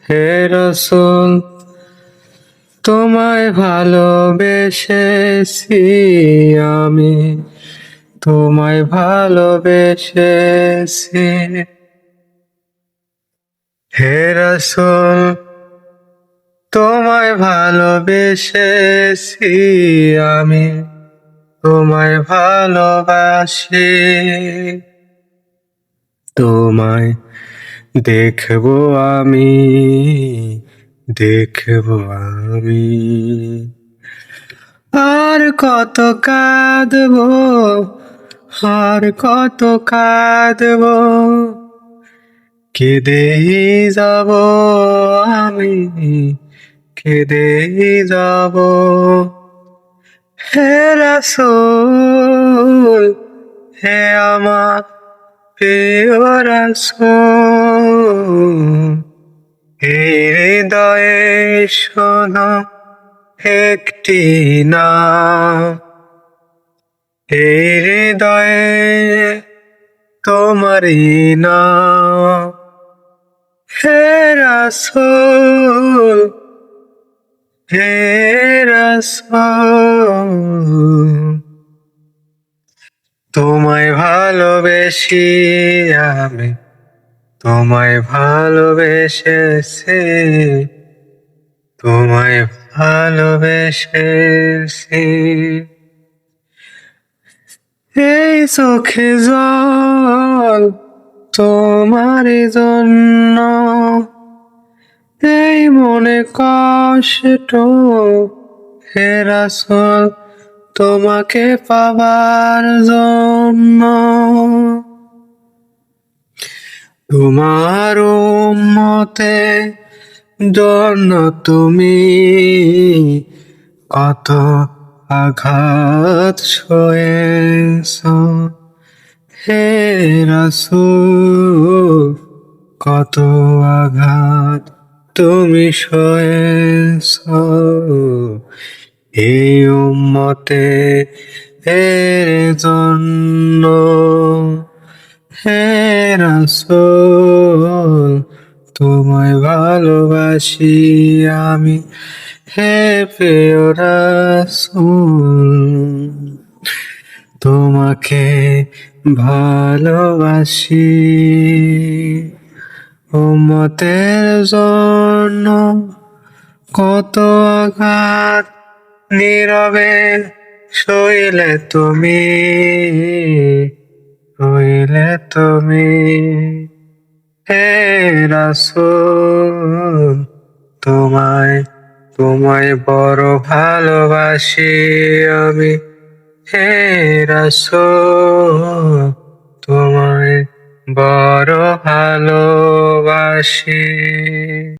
হে রাসূল, তোমায় ভালোবেসেছি আমি, তোমায় ভালোবেসেছি। হে রাসূল, তোমায় ভালোবেসেছি আমি, তোমায় ভালোবাসি। তোমায় দেখবো আমি, দেখবো আমি, আর কত কাঁদবো, আর কত কাঁদবো, কেঁদেই যাব আমি, কেঁদেই যাব। হে রাসূল, হে আমার প্রিয় রাসূল, এই হৃদয়ে শোনো একটি নাম, এই হৃদয়ে তোমারই নাম। হে রাসূল, হে রাসূল, তোমায় ভালোবেসি আমি, তোমায় ভালোবেসেছি, তোমায় ভালোবেসেছি। এই চোখে জল তোমারই জন্য, এই মনে কষ্ট হে রাসূল তোমাকে পাবার জন্য। তোমার উম্মতে জন্য তুমি কত আঘাত সয়েছ, হে রাসূল কত আঘাত তুমি সয়েছ। এই উম্মতে এর জন্য, হে রাসূল তোমায় ভালোবাসি আমি, হে প্রিয় রাসূল তোমাকে ভালোবাসি। উম্মতের জন্য কত আঘাত নীরবে সইলে তুমি, সইলে তুমি। হে রাসূল তোমায়, তোমায় বড় ভালোবাসি আমি, হে রাসূল তোমায় বড় ভালোবাসি।